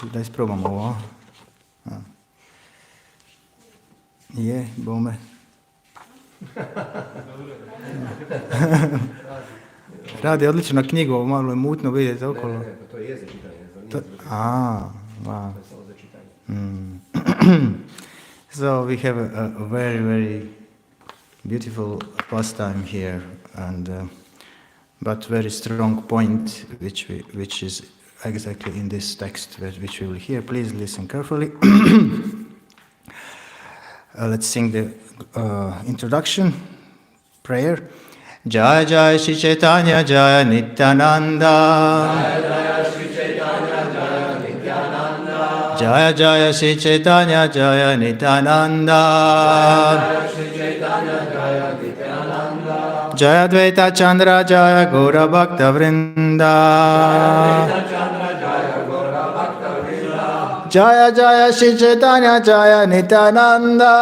Da spробвам ovo. Je, bome. Radi odlično knjigu, ovo malo je mutno vidjeti okolo. Ne, to je za čitanje. Wow. So we have a very, very beautiful pastime here, and but very strong point, which is exactly in this text, which we will hear. Please listen carefully. Let's sing the introduction prayer. Jaya Jaya Shri Caitanya Jaya Nityananda. Jaya Jaya Shri Caitanya Jaya Nityananda. Jaya Dvaita Chandra Jaya Gaura Bhakta Vrinda. Jaya Jaya Shri Caitanya Jaya Nityananda.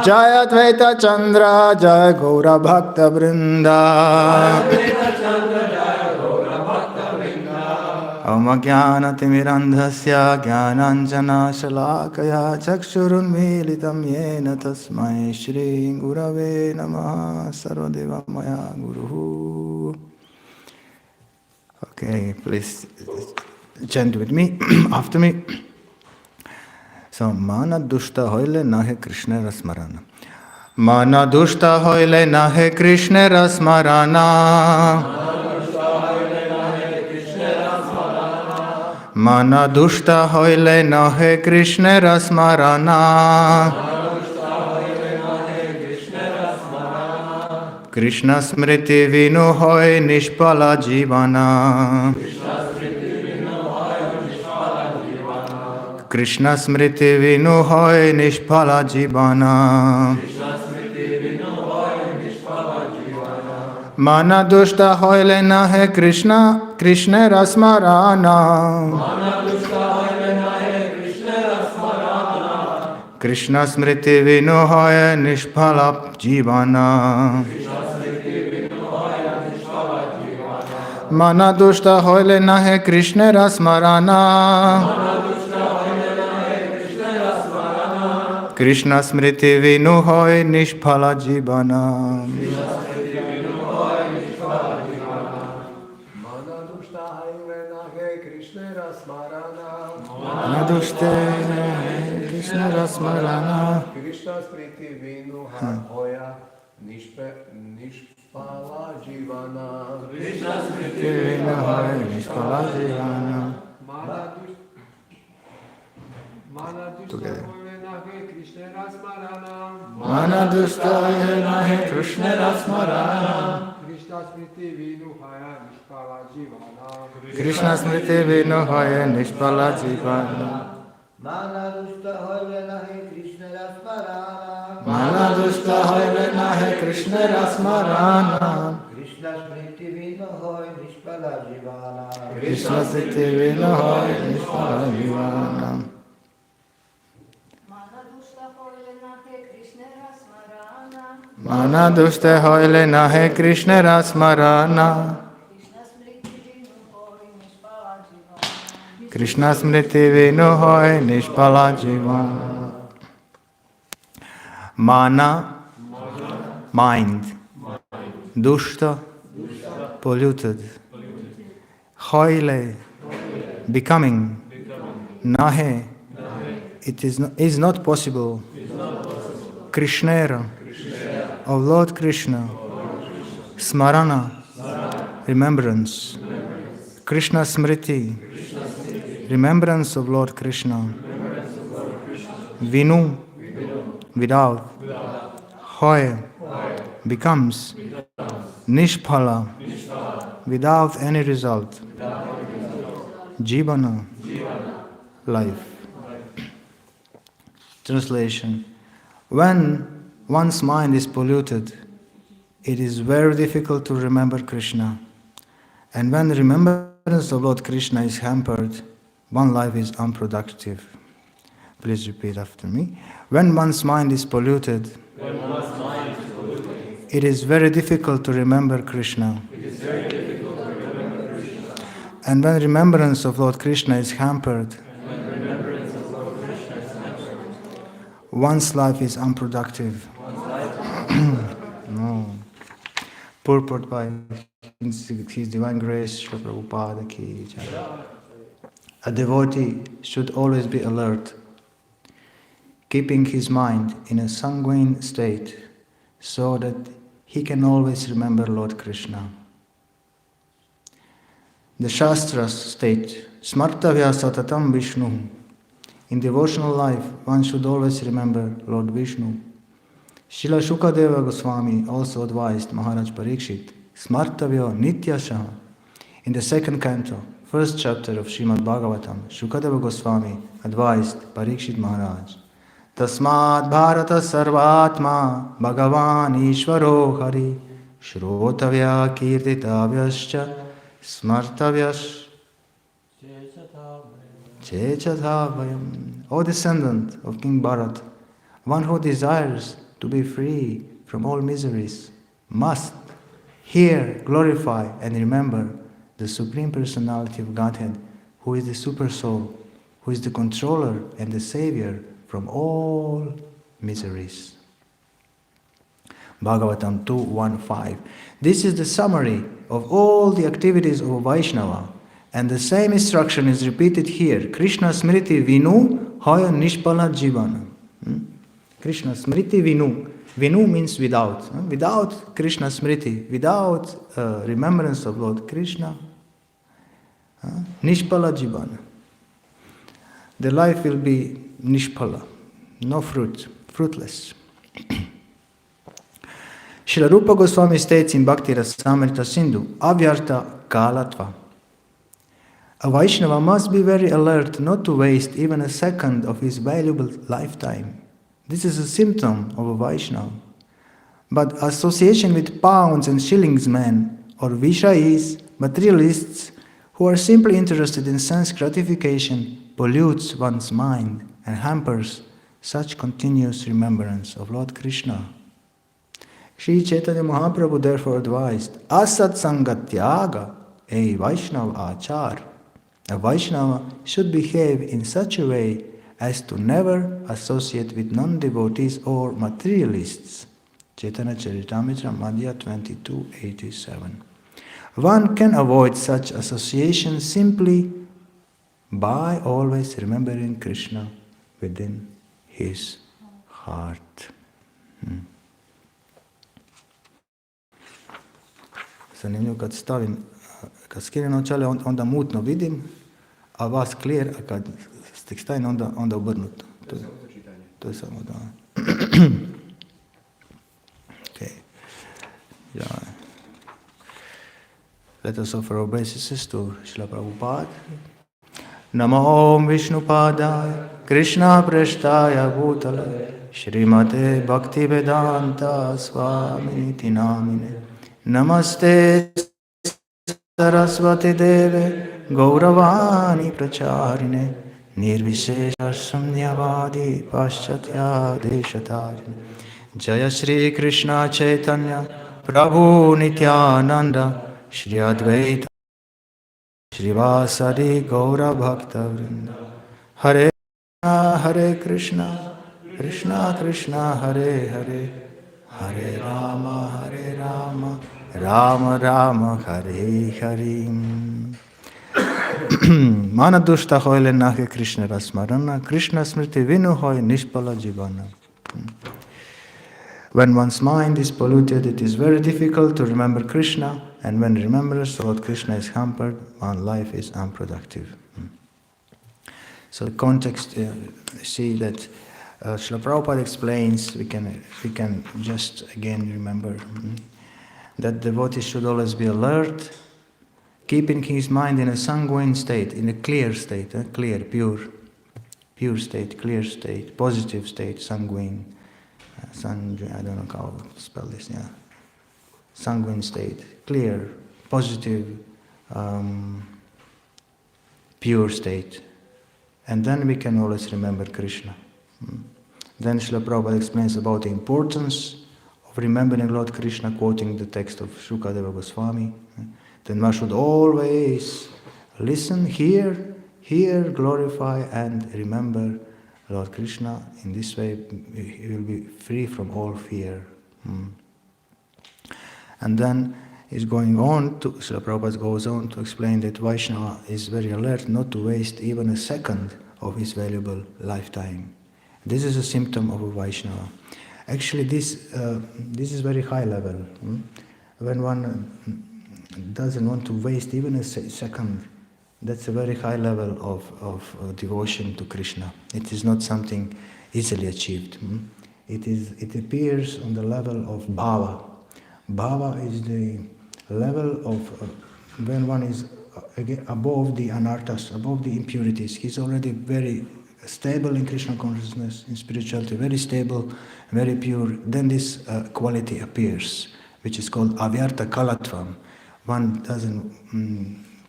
Jaya Dvaita Chandra Jaya Gaura Bhakta Vrinda. Om Jnana Timirandhasya Jnananjana Shalakaya Chakshurunmilitam Yena Tasmai Shri Gurave Namaha Sarvadeva Maya Guruhu. Okay, please chant with me, after me. So, Mana Dushta Hoile Nahe Krishna Rasmarana. Mana Dushta Hoile Nahe Krishna Rasmarana. Mana Dushta Hoile Nahe Krishna Rasmarana. Krishna Smriti Vinu Hoy Nishpala Jivana. Krishna Smriti Vinu Hoy Nishpala Jivana. Mana Dushta Hoyle Nahe Krishna Krishna Rasmarana. Krishna Smriti Vinu Hoy Nishpala Jivana. Mana Dushta Hoyle Nahe Krishna Rasmarana. Krishna Smriti Vinu Hoy Nishpala Jivana. Mana Dushta Krishna Rasmarana. Krishna Smriti Vinu Hoya Nishpala Jivana. Krishna Smriti Vinu Hoy Nishpala Jivana. Together. Mana Dushta Nahe Krishna Rasmarana. Krishna Smriti Vinu Hoy Nishpala Jivana. Mana Dushta Hoyle Nahe Krishna Rasmarana. Mana Dushta Hoyle Nahe Krishna Rasmarana. Krishna Smriti Vinu Hoy Nishpala Jivana. Krishna Smriti Vinu Hoy Nishpala Jivana. Mana Dushta Hoyle Nahe Krishna Rasmarana. Krishna Smriti Vinu Hoy Nishpala Jivana. Mana, mind. Dushta, polluted. Hoyle, becoming. Nahe, it is not possible. Krishnera, of Lord Krishna. Smarana, remembrance. Krishna Smriti, remembrance of Lord Krishna. Vinu, without. Hoy, becomes. Nishpala, without any result. Jivana, life. Translation. When one's mind is polluted, it is very difficult to remember Krishna. And when remembrance of Lord Krishna is hampered, one life is unproductive. Please repeat after me. When one's mind is polluted, it is very difficult to remember Krishna. And when remembrance of Lord Krishna is hampered, one's life is unproductive. No. Purport by His Divine Grace, Srila Prabhupada Ki Jai. A devotee should always be alert, keeping his mind in a sanguine state so that he can always remember Lord Krishna. The Shastras state, Smartavya Satatam Vishnu. In devotional life, one should always remember Lord Vishnu. Srila Shukadeva Goswami also advised Maharaj Parikshit, Smartavya Nityashaha. In the second canto, first chapter of Srimad Bhagavatam, Shukadeva Goswami advised Parikshit Maharaj, Tasmad Bharata Sarvatma Bhagavan Ishvaro Hari Shrotavya Kirtitavyascha Smartavyash Chechathavayam. O descendant of King Bharat, one who desires to be free from all miseries must hear, glorify and remember the Supreme Personality of Godhead, who is the Super Soul, who is the controller and the savior from all miseries. Bhagavatam 2.1.5. This is the summary of all the activities of a Vaishnava, and the same instruction is repeated here. Krishna Smriti Vinu Hoya Nishpala Jivana. Krishna Smriti Vinu. Vinu means without. Without Krishna Smriti, without remembrance of Lord Krishna, Nishpala Jivana. The life will be Nishpala, no fruit, fruitless. Srila Rupa Goswami states in Bhakti Rasamrita Sindhu, Avyarta Kalatva. A Vaishnava must be very alert not to waste even a second of his valuable lifetime. This is a symptom of a Vaishnava. But association with pounds and shillings men, or Vishayis, materialists, who are simply interested in sense gratification, pollutes one's mind and hampers such continuous remembrance of Lord Krishna. Sri Caitanya Mahaprabhu therefore advised, Asat Sangatyaga, a Vaishnava Achar. A Vaishnava should behave in such a way as to never associate with non-devotees or materialists. Chaitanya Caritamrta, Madhya 22.87. One can avoid such association simply by always remembering Krishna within his heart. Zanimljivo kad skinem očale onda mutno vidim, a vas clear, a kad ste stavljeni onda obrnuto. To je samo da. Okay. Yeah. Let us offer our obeisances to Srila Prabhupada. Namo Om Vishnupadaya Krishna Prashtaya Bhutale Shrimate Bhaktivedanta Swamiti Namine Namaste Saraswati Deve Gauravani Pracharine Nirvishesha Samyavadi Paschatya Deshatarine Jaya Shri Krishna Chaitanya Prabhu Nityananda Shri Advaita Srivasadi Gaura Bhakta Vrinda Hare Krishna Krishna Krishna Hare Hare Hare Rama Rama Rama Hare Hare Mana dushta hoile nahe Krishna rasmarana Krishna smriti vinu hoy nishpala jivana. When one's mind is polluted, it is very difficult to remember Krishna, and when remembrance of Lord Krishna is hampered, one's life is unproductive. So the context, see that Srila Prabhupada explains, we can just again remember that devotees should always be alert, keeping his mind in a sanguine state, in a clear state, clear, pure state, clear state, positive state, sanguine. I don't know how to spell this, yeah. Sanguine state, clear, positive, pure state. And then we can always remember Krishna. Then Srila Prabhupada explains about the importance of remembering Lord Krishna, quoting the text of Shukadeva Goswami. Then one should always listen, hear, glorify and remember Lord Krishna. In this way he will be free from all fear. And then he's going on to, Srila Prabhupada goes on to explain that Vaishnava is very alert not to waste even a second of his valuable lifetime. This is a symptom of a Vaishnava. Actually, this is very high level. When one doesn't want to waste even a second, that's a very high level of devotion to Krishna. It is not something easily achieved. It appears on the level of bhava. Bhava is the level of when one is above the anarthas, above the impurities. He's already very stable in Krishna consciousness, in spirituality, very stable, very pure. Then this quality appears, which is called avyarta kalatvam. One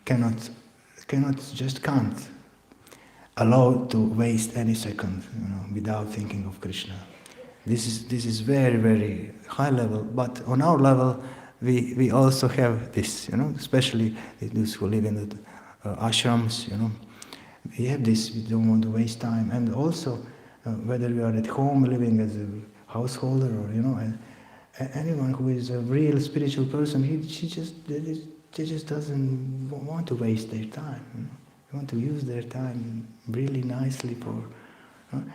can't allow to waste any second, without thinking of Krishna. This is very, very high level, but on our level we also have this, especially those who live in the ashrams, we have this, we don't want to waste time. And also, whether we are at home living as a householder or, anyone who is a real spiritual person, he just doesn't want to waste their time. They want to use their time really nicely for,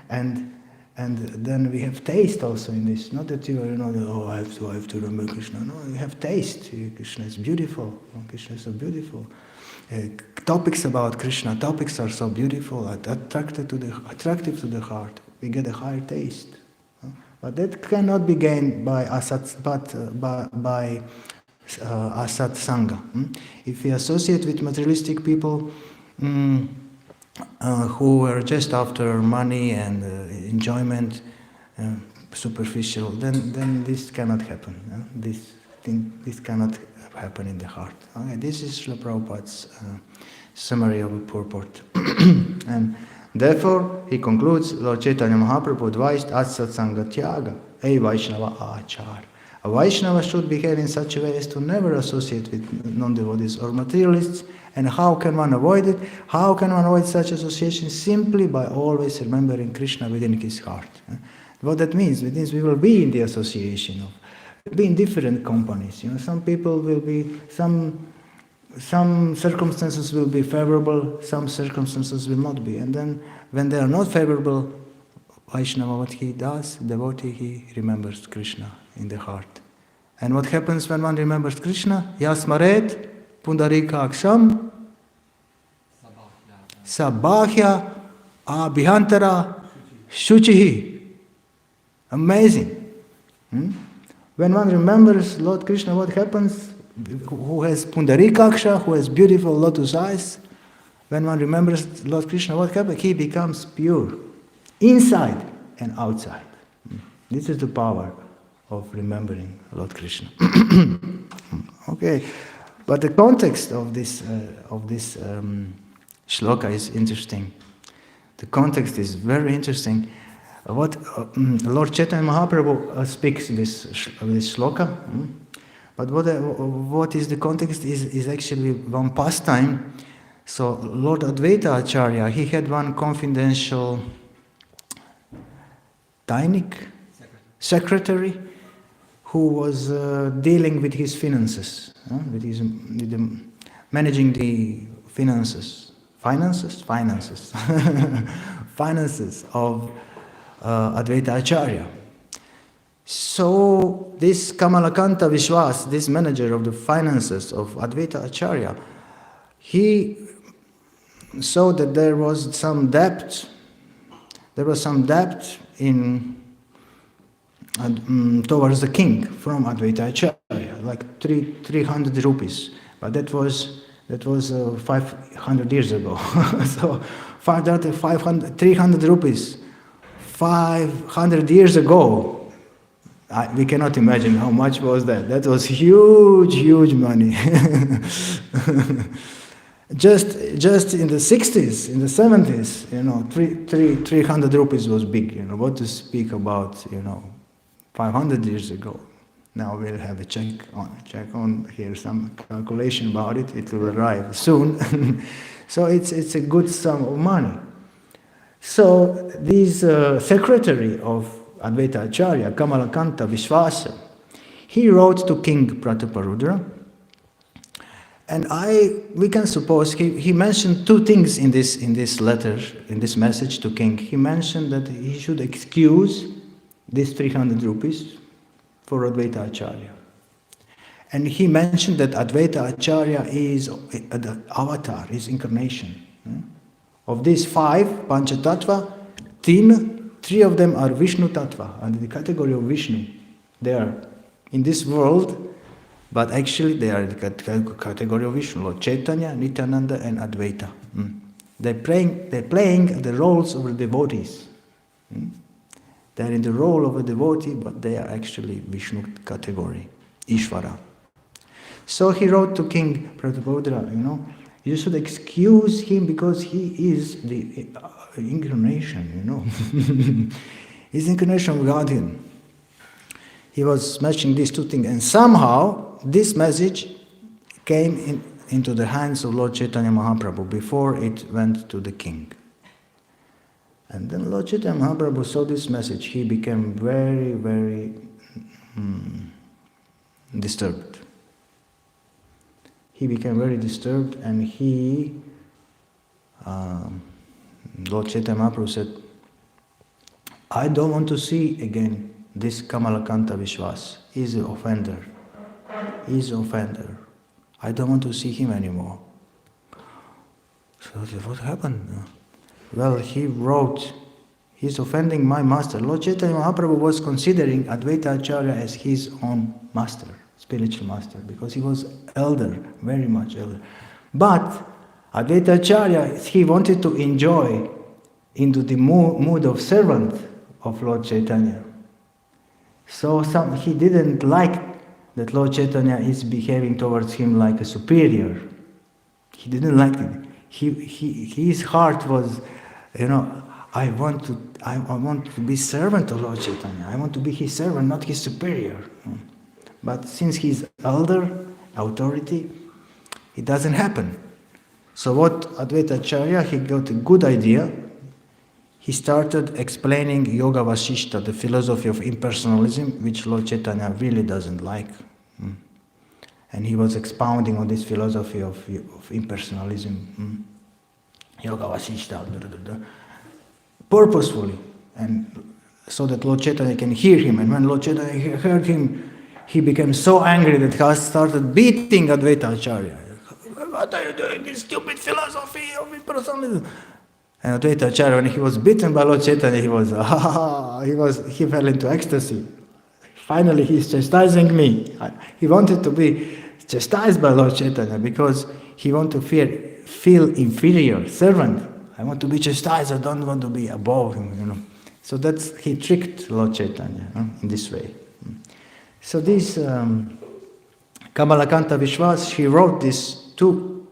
and then we have taste also in this. Not that you are, I have to remember Krishna. No, you have taste. Krishna is beautiful. Krishna is so beautiful. Topics about Krishna, topics are so beautiful, attractive to the heart. We get a higher taste. But that cannot be gained by asat, by asat sangha. If we associate with materialistic people who are just after money and enjoyment, superficial, then this cannot happen. This cannot happen in the heart. Okay, this is Srila Prabhupada's summary of a purport. And therefore, he concludes, Lord Chaitanya Mahaprabhu advised Atsat Sangha Tyaga, a Vaishnava Achar. A Vaishnava should behave in such a way as to never associate with non-devotees or materialists. And how can one avoid it? How can one avoid such association? Simply by always remembering Krishna within his heart. What that means? It means we will be in the association of, be in different companies. Some people will be, some circumstances will be favorable, some circumstances will not be. And then when they are not favorable, Vaishnava, what he does, devotee, he remembers Krishna in the heart. And what happens when one remembers Krishna? Yasmaret pundarika aksham sabhya abhyantara shuchihi. Amazing. When one remembers Lord Krishna, what happens? Who has pundarikaksha, who has beautiful lotus eyes, when one remembers Lord Krishna, what happens? He becomes pure, inside and outside. This is the power of remembering Lord Krishna. Okay, but the context of this shloka is interesting. The context is very interesting. What Lord Chaitanya Mahaprabhu speaks this shloka, but what is the context is actually one pastime. So Lord Advaita Acharya, he had one confidential Tainik, secretary, who was dealing with his finances, managing the finances of Advaita Acharya. So this Kamalakanta Vishwas, this manager of the finances of Advaita Acharya, he saw that there was some debt in towards the king from Advaita Acharya, like 300 rupees. But that was 500 years ago. So 300 rupees, 500 years ago. We cannot imagine how much was that. That was huge money. Just in the 60s, in the 70s, 300 rupees was big. What to speak about, 500 years ago. Now we'll have a check on here, some calculation about it. It will arrive soon. So it's a good sum of money. So this secretary of Advaita Acharya, Kamalakanta Vishwasa, he wrote to King Prataparudra, and we can suppose he mentioned two things in this letter, in this message to king. He mentioned that he should excuse this 300 rupees for Advaita Acharya. And he mentioned that Advaita Acharya is the avatar, his incarnation. Of these 5 Panchatattva, three of them are Vishnu Tattva, under the category of Vishnu. They are in this world, but actually they are in the category of Vishnu, Lord Caitanya, Nityananda and Advaita. They're playing the roles of the devotees. They're in the role of a devotee, but they are actually Vishnu category, Ishvara. So he wrote to King Prataparudra, you should excuse him because he is the incarnation, He's incarnation of Godhead. He was mentioning these two things, and somehow this message came into the hands of Lord Chaitanya Mahaprabhu before it went to the king. And then Lord Chaitanya Mahaprabhu saw this message. He became very, very disturbed. He became very disturbed, and Lord Chaitanya Mahaprabhu said, I don't want to see again this Kamalakanta Vishwas. He's an offender. He's an offender. I don't want to see him anymore. So what happened? Well, he wrote, he's offending my master. Lord Chaitanya Mahaprabhu was considering Advaita Acharya as his own master, spiritual master, because he was elder, very much elder. But Advaita Acharya, he wanted to enjoy into the mood of servant of Lord Chaitanya. So he didn't like that Lord Chaitanya is behaving towards him like a superior. He didn't like it. His heart was, I want to be servant of Lord Chaitanya. I want to be his servant, not his superior. But since he's elder, authority, it doesn't happen. So what Advaita Acharya, he got a good idea. He started explaining Yoga Vasishta, the philosophy of impersonalism, which Lord Chaitanya really doesn't like. And he was expounding on this philosophy of impersonalism, Yoga Vasishta, purposefully, and so that Lord Chaitanya can hear him. And when Lord Chaitanya heard him, he became so angry that he started beating Advaita Acharya. What are you doing? This stupid philosophy of impersonalism. And Advaita Acharya, when he was beaten by Lord Chaitanya, he fell into ecstasy. Finally, he's chastising me. He wanted to be chastised by Lord Chaitanya because he wanted to feel inferior, servant. I want to be chastised, I don't want to be above him, So he tricked Lord Chaitanya in this way. So this Kamalakanta Vishwas, he wrote these two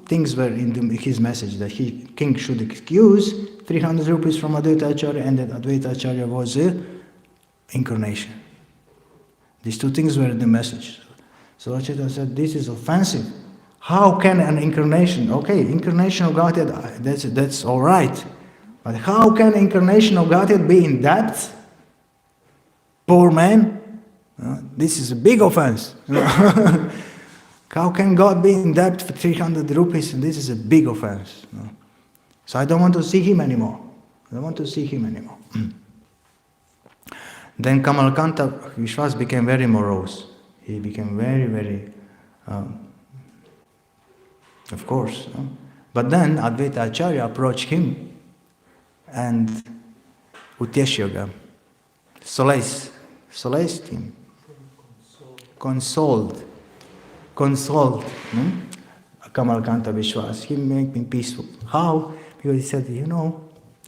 things were in his message, that king should excuse 300 rupees from Advaita Acharya, and that Advaita Acharya was an incarnation. These two things were in the message. So Lord Chaitanya said, this is offensive. How can an incarnation, incarnation of Godhead, that's all right. But how can incarnation of Godhead be in debt? Poor man. This is a big offense. How can God be in debt for 300 rupees? And this is a big offense. So I don't want to see him anymore. Then Kamalakanta Vishwas became very morose. He became very, very, of course. But then Advaita Acharya approached him and Utyeshyoga solaced him, consoled Kamalakanta Vishwas. He made me peaceful. How? Because he said,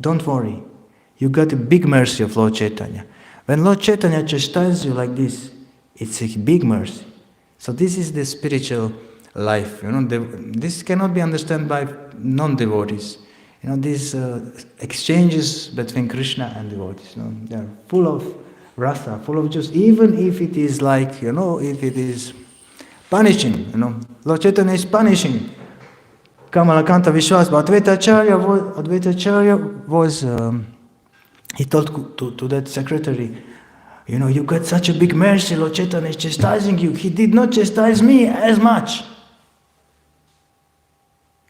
don't worry. You got a big mercy of Lord Chaitanya. When Lord Chaitanya chastises you like this, it's a big mercy. So this is the spiritual life. This cannot be understood by non-devotees. These exchanges between Krishna and devotees. They are full of rasa, full of juice, even if it is like, if it is punishing, Lord Chaitanya is punishing Kamalakanta Vishwas, but Advaita was he told to that secretary, you got such a big mercy, Lord Chaitanya is chastising you. He did not chastise me as much,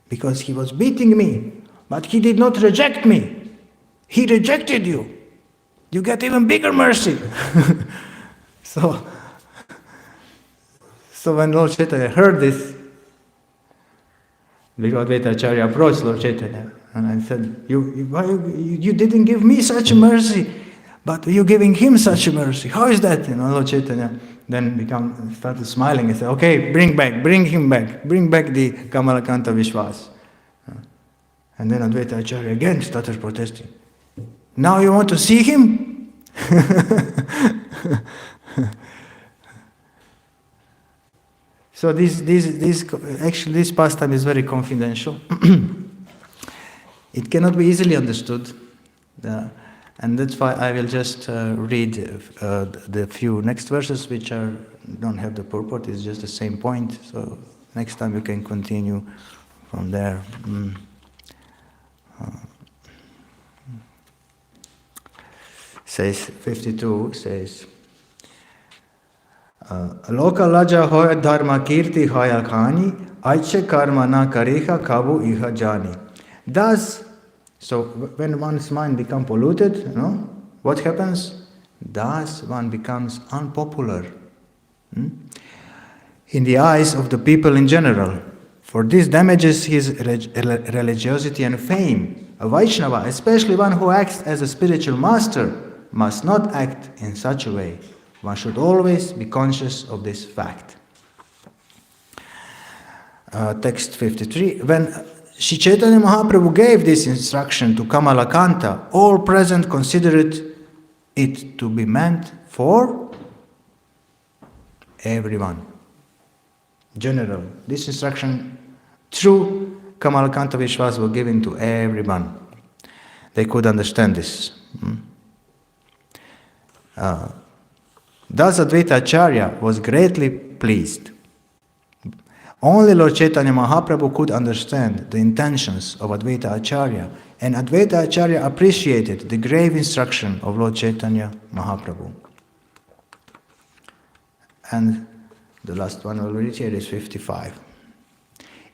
because he was beating me, but he did not reject me. He rejected you. You get even bigger mercy. So when Lord Chaitanya heard this, Advaita Acharya approached Lord Chaitanya and I said, you didn't give me such a mercy, but you're giving him such a mercy. How is that? Lord Chaitanya then started smiling and said, okay, bring him back, bring back the Kamalakanta Vishwas. And then Advaita Acharya again started protesting. Now you want to see him? So this pastime is very confidential. It cannot be easily understood, and that's why I will just read the few next verses, which don't have the purport. It's just the same point. So next time you can continue from there. Says 52 says. Loka laja hoya dharma kirti hoya khani, aiche karma na kariha kabu iha jani. Thus, so when one's mind becomes polluted, what happens? Thus one becomes unpopular in the eyes of the people in general. For this damages his religiosity and fame. A Vaishnava, especially one who acts as a spiritual master, must not act in such a way. One should always be conscious of this fact. Text 53. When Sri Chaitanya Mahaprabhu gave this instruction to Kamalakanta, all present considered it to be meant for everyone. General. This instruction through Kamalakanta Vishwas was given to everyone. They could understand this. Thus Advaita Acharya was greatly pleased. Only Lord Chaitanya Mahaprabhu could understand the intentions of Advaita Acharya, and Advaita Acharya appreciated the grave instruction of Lord Chaitanya Mahaprabhu. And the last one we'll read here is 55.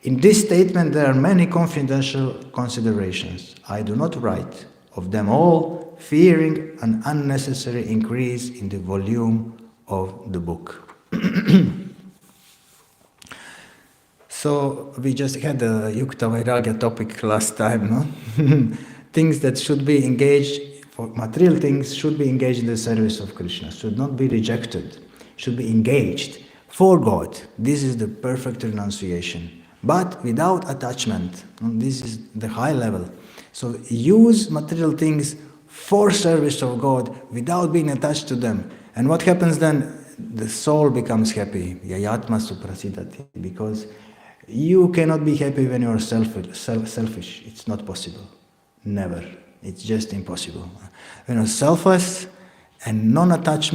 In this statement there are many confidential considerations. I do not write of them all, fearing an unnecessary increase in the volume of the book. So we just had the Yukta-vairagya topic last time, no? Things that should be engaged, for material things should be engaged in the service of Krishna, should not be rejected, should be engaged for God. This is the perfect renunciation, but without attachment. This is the high level. So use material things for service of God without being attached to them. And what happens then? The soul becomes happy. Yayatma suprasidati. Because you cannot be happy when you are selfish. It's not possible. Never. It's just impossible. When you're selfless and non-attached,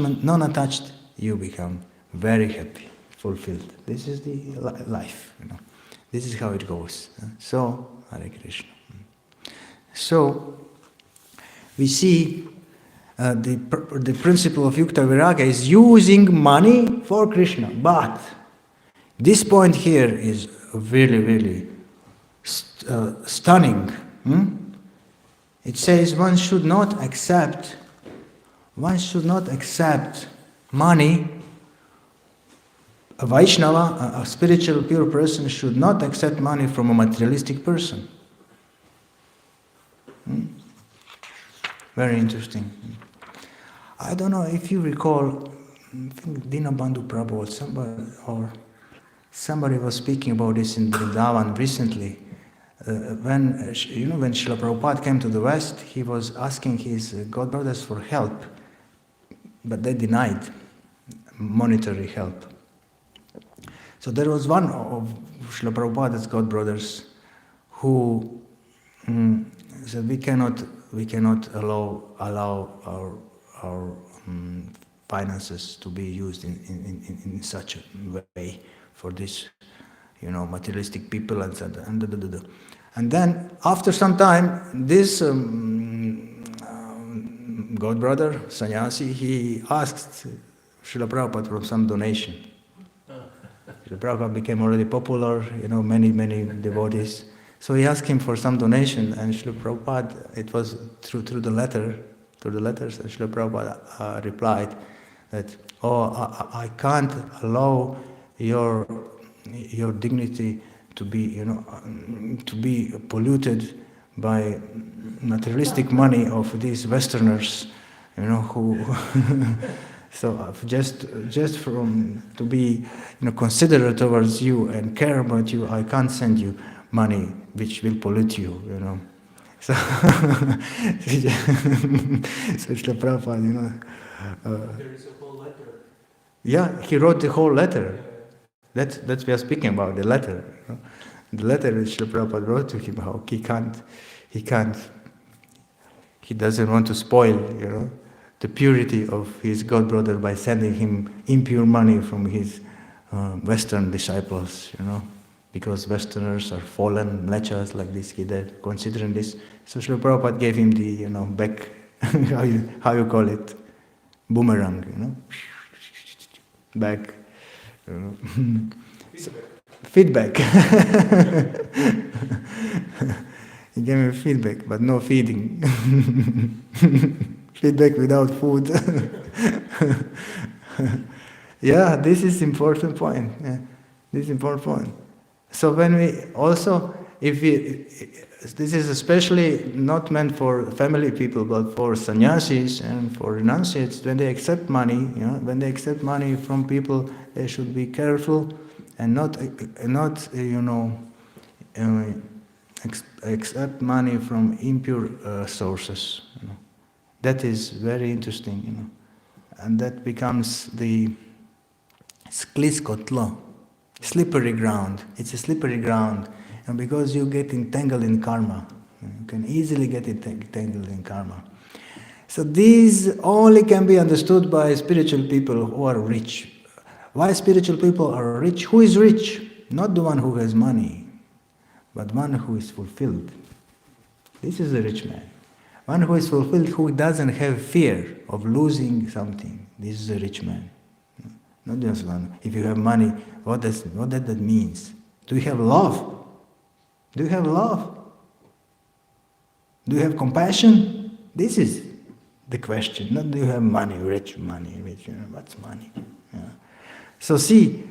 you become very happy, fulfilled. This is the life. This is how it goes. So, Hare Krishna. So, we see the principle of Yukta-vairagya is using money for Krishna. But this point here is really, really stunning. It says one should not accept money. A Vaishnava, a spiritual pure person, should not accept money from a materialistic person. Very interesting. I don't know if you recall, I think Dinabandhu Prabhu or somebody was speaking about this in Vrindavan recently. When Srila Prabhupada came to the West, he was asking his godbrothers for help, but they denied monetary help. So there was one of Srila Prabhupada's godbrothers who said, we cannot allow our finances to be used in such a way for this, materialistic people and then after some time, this God brother sannyasi, he asked Srila Prabhupada for some donation. Srila Prabhupada became already popular, many devotees. So he asked him for some donation, and Srila Prabhupada, it was through the letters, and Srila Prabhupada replied that, I can't allow your dignity to be polluted by materialistic money of these Westerners, who so just from to be considerate towards you and care about you, I can't send you money which will pollute you, So, so Srila Prabhupada, There is a whole letter. Yeah, he wrote the whole letter. That's we are speaking about, the letter. The letter which Srila Prabhupada wrote to him, how he doesn't want to spoil, the purity of his god brother by sending him impure money from his Western disciples, because Westerners are fallen lechas like this, considering this. So Srila Prabhupada gave him the, back, how you call it, boomerang, back, feedback. He gave me feedback, but no feeding. Feedback without food. Yeah, this is important point. Yeah, this is important point. So when we also, this is especially not meant for family people, but for sannyasis and for renunciates, when they accept money, when they accept money from people, they should be careful and not accept money from impure sources. That is very interesting, and that becomes the skliskotlo, slippery ground. It's a slippery ground, and because you get entangled in karma, you can easily get entangled in karma. So these only can be understood by spiritual people who are rich. Why spiritual people are rich? Who is rich? Not the one who has money, but one who is fulfilled. This is a rich man. One who is fulfilled, who doesn't have fear of losing something. This is a rich man. Not just one. If you have money, what does that means? Do you have love? Do you have love? Do you have compassion? This is the question. Not do you have money, rich, what's money? Yeah. So see,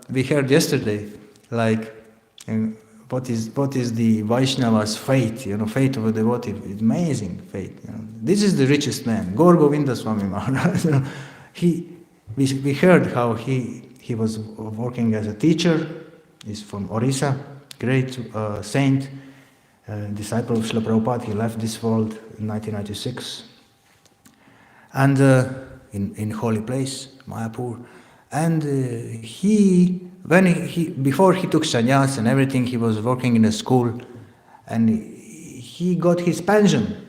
we heard yesterday, like, what is the Vaishnava's fate? Fate of a devotee. It's amazing fate. This is the richest man, Gaur Govinda Swami Maharaj. We heard how he was working as a teacher. He's from Orissa, great saint, disciple of Srila Prabhupada. He left this world in 1996, and in holy place, Mayapur. And before he took sannyas and everything, he was working in a school, and he got his pension.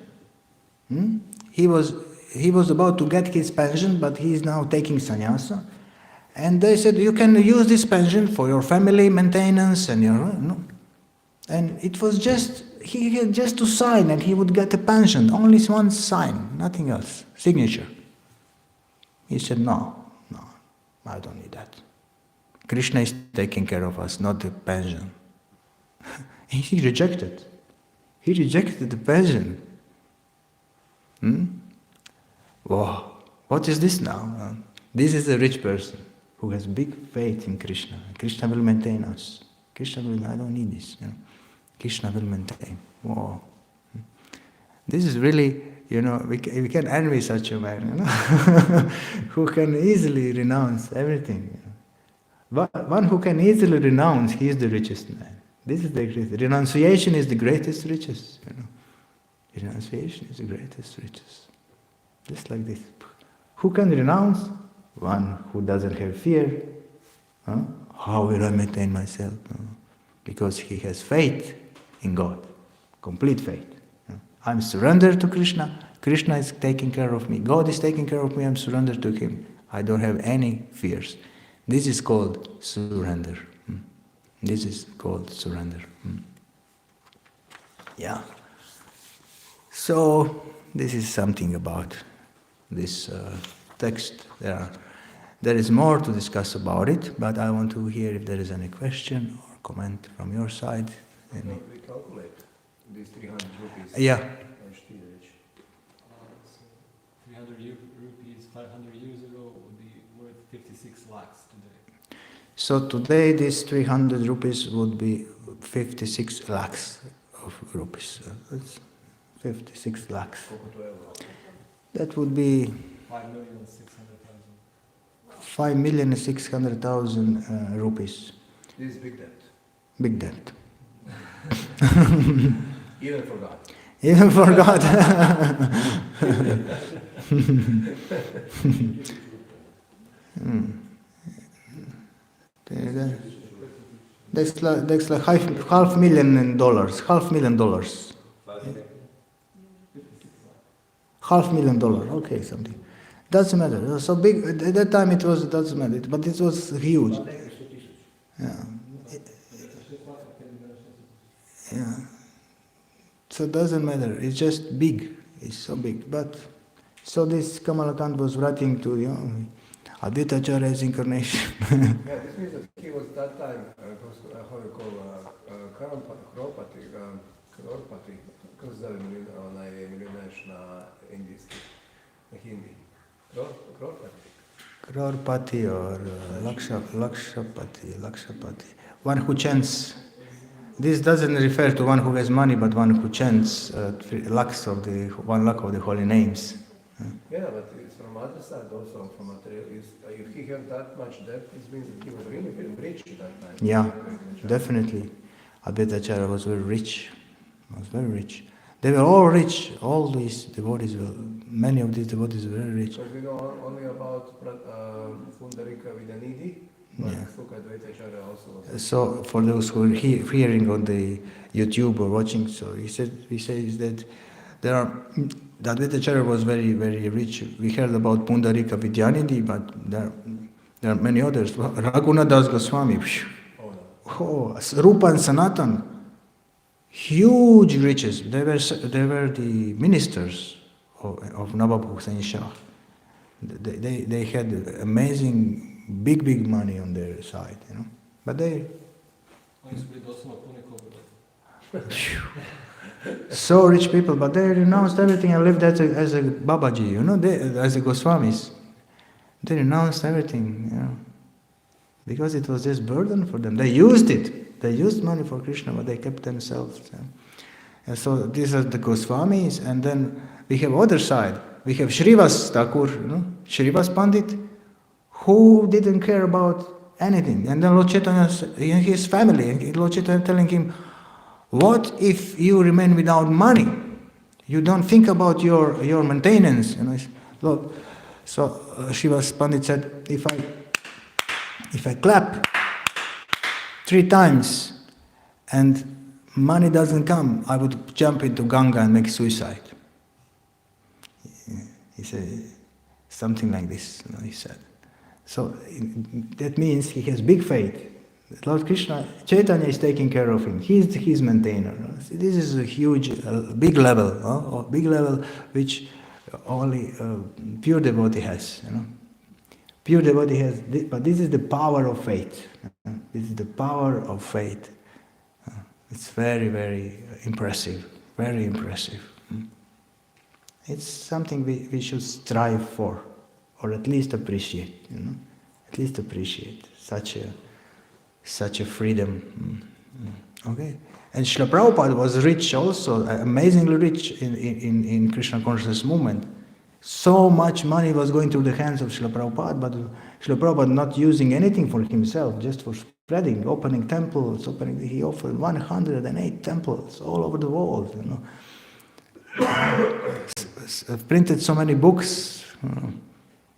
He was about to get his pension, but he is now taking sannyasa. And they said, you can use this pension for your family maintenance and And it was he had just to sign and he would get a pension. Only one sign, nothing else, signature. He said, no, I don't need that. Krishna is taking care of us, not the pension. He rejected. He rejected the pension. Wow, what is this now? This is a rich person who has big faith in Krishna. Krishna will maintain us. I don't need this. Krishna will maintain. Wow. This is really, we can envy such a man, who can easily renounce everything. One who can easily renounce, he is the richest man. This is the greatest. Renunciation is the greatest riches. Renunciation is the greatest riches. Just like this. Who can renounce? One who doesn't have fear. How will I maintain myself? Because he has faith in God. Complete faith. I'm surrendered to Krishna. Krishna is taking care of me. God is taking care of me. I'm surrendered to Him. I don't have any fears. This is called surrender. This is called surrender. Yeah. So this is something about this text. There is more to discuss about it, but I want to hear if there is any question or comment from your side. We calculate these 300 rupees. Yeah. 300 rupees 500 years ago would be worth 56 lakhs today. So today this 300 rupees would be 56 lakhs of rupees. That's 56 lakhs. That would be 5,600,000 rupees. This is big debt. Big debt. Even for God. Even for God. That's like half million dollars. $500,000. $500,000. Okay, something. Doesn't matter. It was so big at that time. It doesn't matter, but it was huge. Yeah. Yeah. So it doesn't matter. It's just big. It's so big. But so this Kamalakant was writing to Advaita Acharya's incarnation. Yeah, this means that he was that time, how you call, Crorpati, kako se zove onaj milionaš na indijski, na hindi. Crorpati. Crorpati or Lakshapati. One who chants. This doesn't refer to one who has money, but one who chants 1 lakh of the holy names. Yeah, but it's from other side also, from material. If he had that much debt, it means that he was really very rich at that time. Yeah, definitely. Advaita Acharya was very rich. They were all rich. All these devotees many of these devotees were very rich. Because we know only about Pundarika Vidanidhi, but Advaita Acharya also. So for those who are hearing on the YouTube or watching, so he says that the Advaita Acharya was very, very rich. We heard about Pundarika Vidyanidhi, but there are many others. Raghunath Das Goswami, Rupa and Sanatan, huge riches. They were the ministers of Nawab Hussain Shah. They had amazing, big money on their side, But they so rich people, but they renounced everything and lived as a Babaji, as a Goswamis. They renounced everything, because it was just burden for them. They used it. They used money for Krishna, but they kept themselves. And so these are the Goswamis, and then we have other side. We have Shrivas Thakur, Shrivas Pandit, who didn't care about anything. And then Lord Chaitanya and his family, and Lord Chaitanya telling him, what if you remain without money? You don't think about your maintenance. Lord. So Shrivas Pandit said, if I clap 3 times and money doesn't come, I would jump into Ganga and make suicide. He said something like this. He said. So that means he has big faith. Lord Krishna, Chaitanya is taking care of him. He's his maintainer. This is a huge, big level, which only pure devotee has. Pure devotee has, but this is the power of faith. This is the power of faith. It's very, very impressive. Very impressive. It's something we should strive for, or at least appreciate. At least appreciate such a freedom. Okay. And Srila Prabhupada was rich also, amazingly rich in Krishna consciousness movement. So much money was going through the hands of Srila Prabhupada, but Srila Prabhupada not using anything for himself, just for spreading, opening temples, he offered 108 temples all over the world, Printed so many books.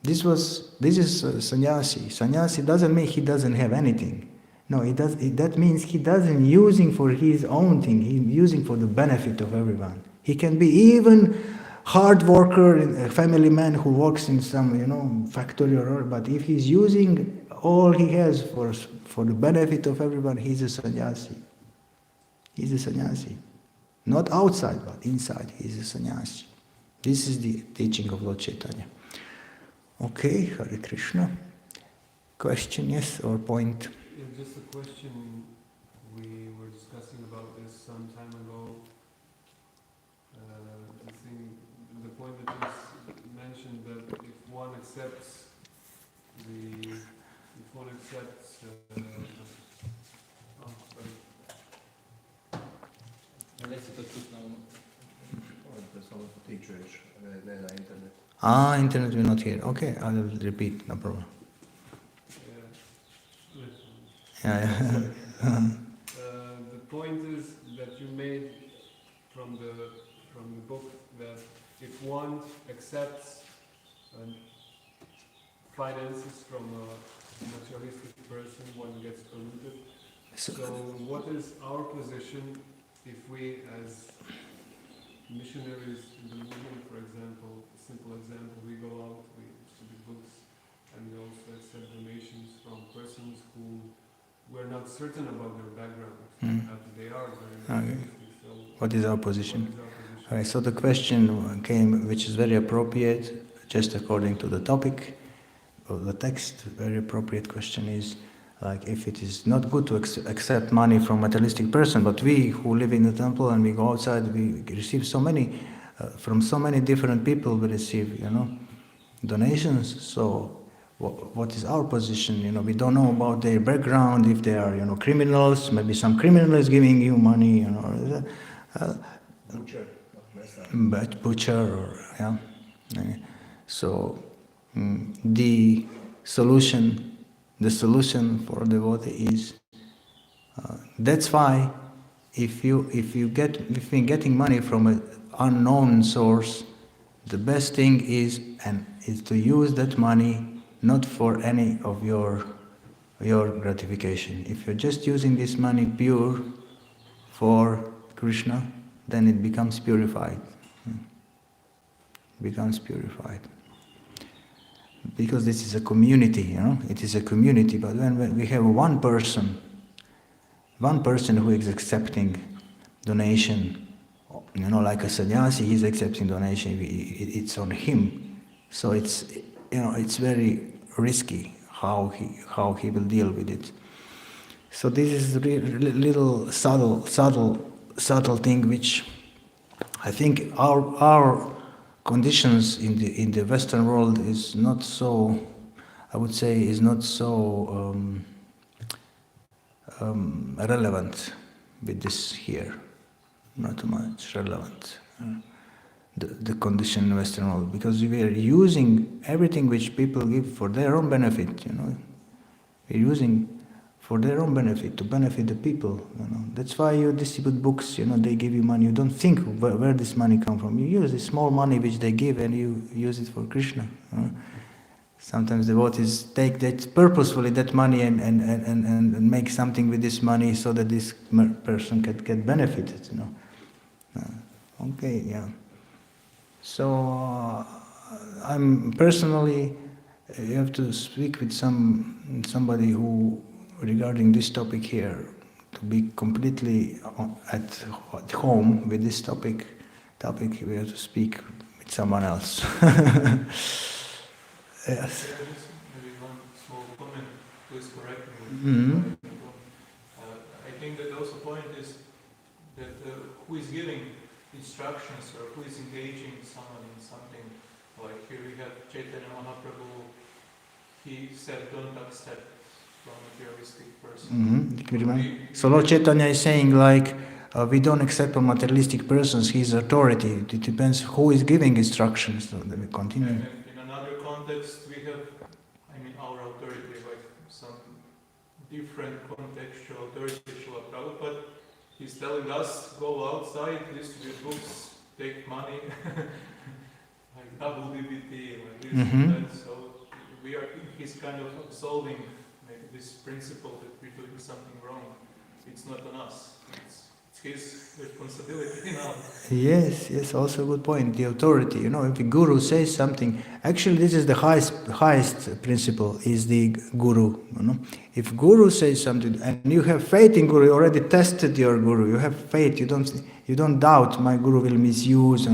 This is sannyasi. Sannyasi doesn't mean he doesn't have anything. No, that means he doesn't using for his own thing. He's using for the benefit of everyone. He can be even hard worker, a family man who works in some, factory but if he's using all he has for the benefit of everyone, he's a sannyasi. He's a sannyasi. Not outside, but inside, he's a sannyasi. This is the teaching of Lord Chaitanya. Okay, Hare Krishna. Question, yes, or point? Yeah, just a question. We were discussing about this some time ago. I think the point that was mentioned that if one accepts Teacher is internet. Internet we're not here. Okay, I will repeat, no problem. Yeah. The point is that you made from the book that if one accepts finances from a materialistic person, one gets polluted. So what is our position if we, as missionaries in the movement, for example, a simple example, we go out, we distribute books, and we also accept donations from persons who we're not certain about their background, after they are very materialistic. So what is our position? Alright, so the question came, which is very appropriate, just according to the topic of the text. Very appropriate question is, like, if it is not good to accept money from a materialistic person, but we who live in the temple and we go outside, we receive so many, from so many different people we receive, donations. So what is our position? We don't know about their background, if they are, criminals, maybe some criminal is giving you money, butcher or, yeah. So the solution for devotee is, that's why if we're getting money from an unknown source, the best thing is to use that money not for any of your gratification. If you're just using this money pure for Krishna, then it becomes purified. Because this is a community, it is a community. But when we have one person who is accepting donation, like a sannyasi, he's accepting donation, it's on him. So it's very risky how he will deal with it. So this is a little subtle thing which I think our conditions in the Western world is not so, I would say, is not so relevant with this here. Not much relevant. The condition in the Western world, because we are using everything which people give for their own benefit. We're using for their own benefit, to benefit the people. That's why you distribute books. They give you money. You don't think where this money comes from. You use the small money which they give, and you use it for Krishna. Sometimes devotees take that purposefully, that money, and make something with this money so that this person can get benefited. Okay, yeah. So I'm personally, you have to speak with somebody who, regarding this topic here, to be completely at home with this topic, we have to speak with someone else. Yes. Maybe one small comment, please correct me. I think that also point is that who is giving instructions or who is engaging someone in something. Like here we have Caitanya Mahaprabhu, he said don't accept from a materialistic person. So Lord Chaitanya is saying, like, we don't accept from materialistic persons his authority. It depends who is giving instructions. So we continue. And in another context we have, our authority, like some different contextual authority, Srila Prabhupada. He's telling us, go outside, distribute books, take money, like double DBT, like this and that. So he's kind of absolving maybe this principle that we're doing something wrong. It's not on us, it's his responsibility now. Yes, also a good point. The authority, if the guru says something, actually this is the highest principle, is the guru. If guru says something and you have faith in guru, you already tested your guru, you have faith, you don't doubt my guru will misuse,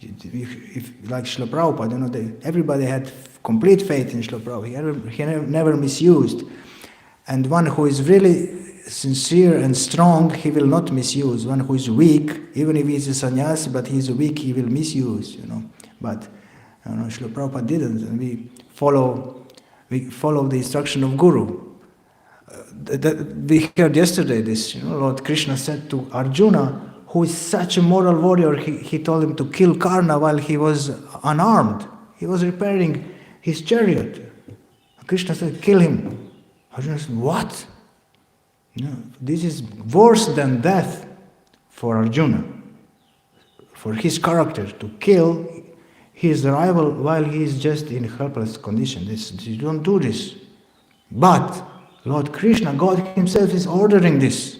If like Srila Prabhupada, everybody had complete faith in Srila Prabhupada. He never misused. And one who is really sincere and strong, he will not misuse. One who is weak, even if he is a sannyasi, but he is weak, he will misuse, But Srila Prabhupada didn't, and we follow the instruction of Guru. We heard yesterday this, Lord Krishna said to Arjuna, who is such a moral warrior, he told him to kill Karna while he was unarmed. He was repairing his chariot. Krishna said, kill him. Arjuna said, what? This is worse than death for Arjuna. For his character, to kill his rival while he is just in helpless condition. You don't do this. But Lord Krishna, God himself is ordering this.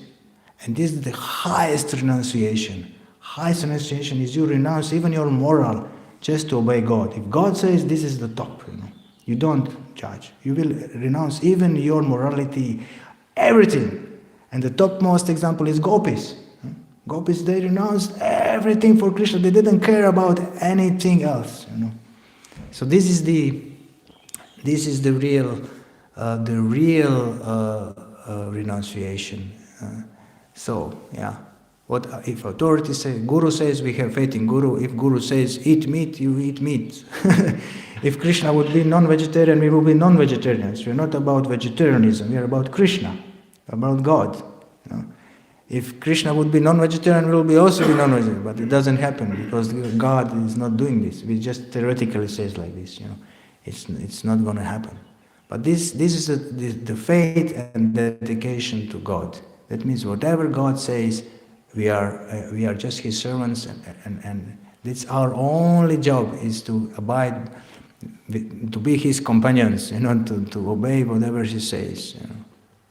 And this is the highest renunciation. Highest renunciation is you renounce even your moral just to obey God. If God says this is the top, you don't judge. You will renounce even your morality, everything. And the topmost example is gopis. Gopis, they renounced everything for Krishna. They didn't care about anything else. So this is the real renunciation. What if authority says, Guru says we have faith in Guru. If Guru says eat meat, you eat meat. If Krishna would be non-vegetarian, we will be non-vegetarians. We're not about vegetarianism. We are about Krishna, about God. If Krishna would be non-vegetarian, we will be also be non-vegetarian. But it doesn't happen because God is not doing this. We just theoretically says like this. It's not going to happen. But this is the faith and dedication to God. That means whatever God says, we are just His servants, and it's our only job is to abide, to be His companions, to obey whatever He says.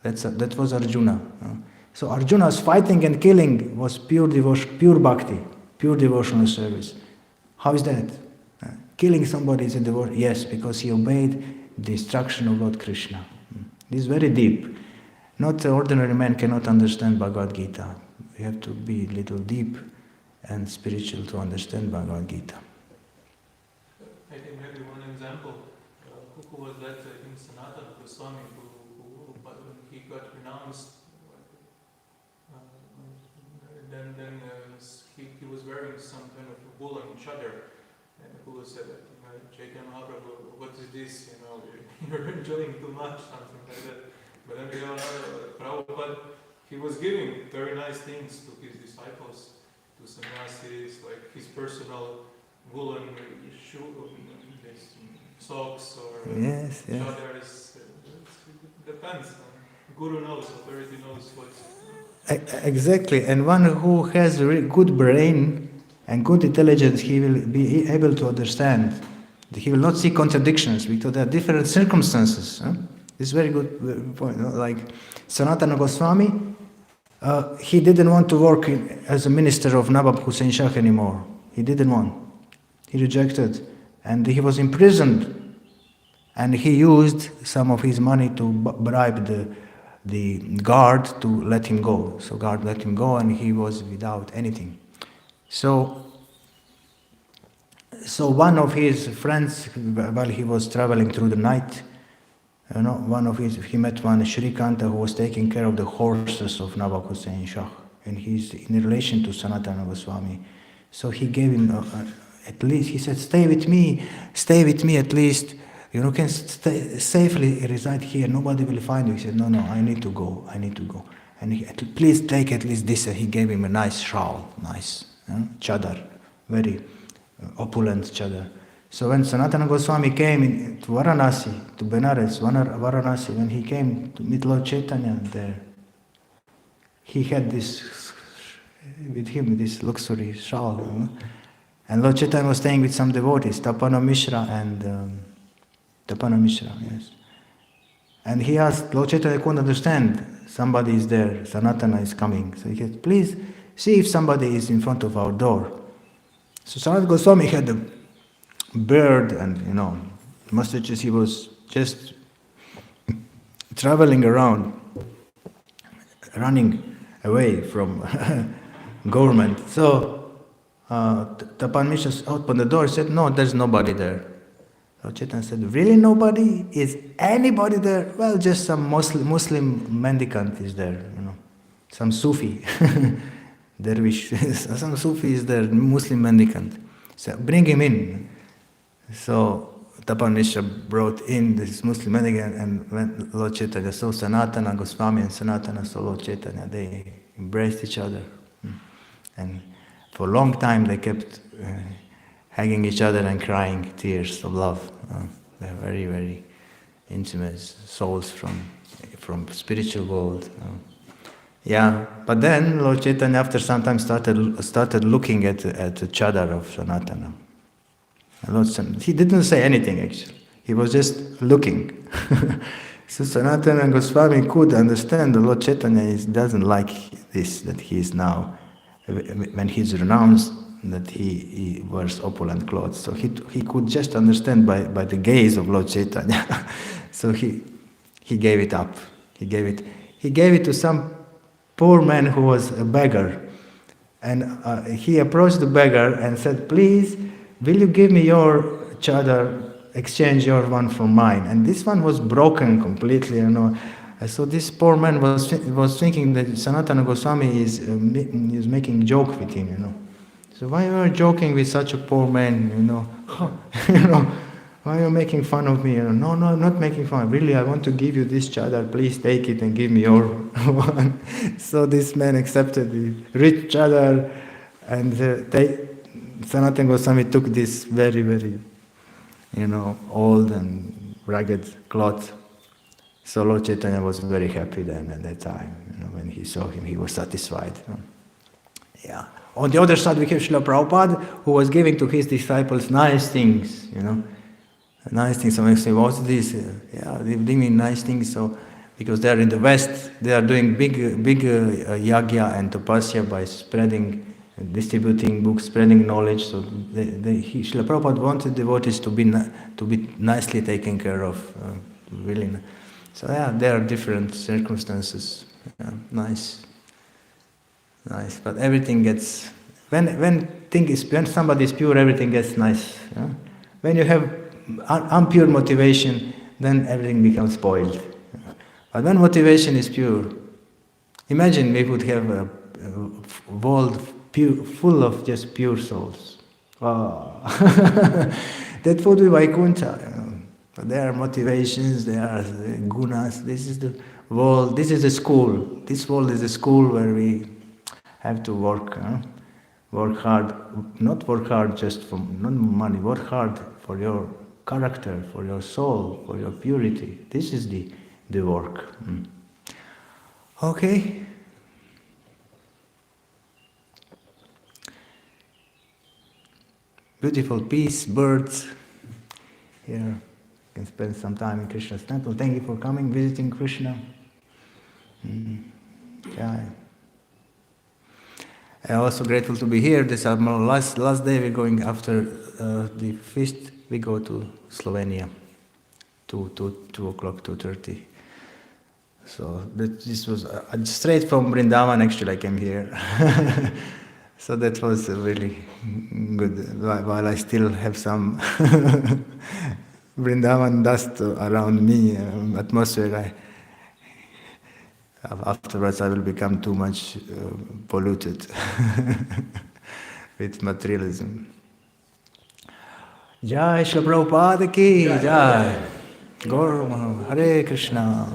That was Arjuna. So Arjuna's fighting and killing was pure devotion, pure bhakti, pure devotional service. How is that? Killing somebody is a devotion? Yes, because he obeyed the instruction of Lord Krishna. This is very deep. Not an ordinary man cannot understand Bhagavad Gita. We have to be a little deep and spiritual to understand Bhagavad Gita. I think maybe one example, who was that? I think Sanatana Goswami, who he got renounced. Then he was wearing some kind of woolen chadar, and who said, Caitanya, what is this? You're enjoying too much, something like that. But then we have Prabhupada, he was giving very nice things to his disciples, to sannyasis, like his personal woolen shoe, socks or chadars. It depends. Guru knows, authority knows what. Exactly, and one who has a really good brain and good intelligence, he will be able to understand. He will not see contradictions because there are different circumstances. This is very good point. Like Sanatana Goswami, he didn't want to work as a minister of Nawab Hussain Shah anymore. He didn't want. He rejected, and he was imprisoned. And he used some of his money to bribe the guard to let him go. So guard let him go, and he was without anything. So one of his friends, while he was traveling through the night, he met one Shrikanta who was taking care of the horses of Nawab Hussain Shah, and he's in relation to Sanatana Goswami. So he gave him at least. He said, "Stay with me at least. You can safely reside here. Nobody will find you." He said, "No, I need to go. And please take at least this." He gave him a nice shawl, nice chadar, very opulent chadar. So when Sanatana Goswami came to Varanasi, to Benares, Varanasi, when he came to meet Lord Caitanya there, he had this with him, this luxury shawl. And Lord Caitanya was staying with some devotees, Tapana Mishra and Tapana Mishra, yes. And he asked, Lord Chaitanya couldn't understand, somebody is there, Sanatana is coming. So he said, please see if somebody is in front of our door. So Sanatana Goswami had a bird, and Masterji, he was just traveling around, running away from government. So Tapan Mishra opened the door and said, no, there's nobody there. So Chaitanya said, really nobody? Is anybody there? Well, just some Muslim mendicant is there, some Sufi, dervish, some Sufi is there, Muslim mendicant. So bring him in. So Tapan Mishra brought in this Muslim mendicant, and when Lord Chaitanya saw Sanatana Goswami and Sanatana saw Lord Chaitanya, they embraced each other. And for a long time they kept hugging each other and crying tears of love. They're very, very intimate souls from spiritual world. Yeah, but then Lord Chaitanya after some time started looking at the chadar of Sanatana. He didn't say anything actually. He was just looking. So Sanatana Goswami could understand that Lord Chaitanya doesn't like this, that he is now, when he's renounced, that he wears opulent clothes. So he could just understand by the gaze of Lord Chaitanya. So he gave it up. He gave it to some poor man who was a beggar. And he approached the beggar and said, please, will you give me your chadar, exchange your one for mine? And this one was broken completely, So this poor man was thinking that Sanatana Goswami is making joke with him, So why are you joking with such a poor man, Why are you making fun of me? No, I'm not making fun. Really, I want to give you this chadar. Please take it and give me your one. So this man accepted the rich chadar, and Sanatana Goswami took this very, very, old and ragged cloth. So Lord Chaitanya was very happy then at that time. When he saw him, he was satisfied. Yeah. On the other side, we have Srila Prabhupada, who was giving to his disciples nice things, Nice things. Somebody say, what's this? Yeah, they bring me nice things. So, because they are in the West, they are doing big yagya and tapasya by distributing books, spreading knowledge. So Srila Prabhupada wanted devotees to be nicely taken care of, really. So yeah, there are different circumstances. Yeah, nice. But everything gets when somebody is pure, everything gets nice. Yeah? When you have impure motivation, then everything becomes spoiled. But when motivation is pure, imagine we would have a world full of just pure souls. Wow. That would be Vaikuntha. But there are motivations, there are gunas. This is the world, this is the school. This world is a school where we have to work. Work hard, not work hard just for not money, work hard for your character, for your soul, for your purity. This is the work. Okay. Beautiful peace, birds. Here, you can spend some time in Krishna's temple. Thank you for coming, visiting Krishna. Yeah. I'm also grateful to be here. This is our last day. We're going after the feast. We go to Slovenia, 2 o'clock, 2:30. So this was straight from Vrindavan. Actually, I came here. So that was really good. While I still have some Vrindavan dust around me, atmosphere, afterwards I will become too much polluted with materialism. Jai Shri Prabhupada ki Jai. Gaur Hare Krishna.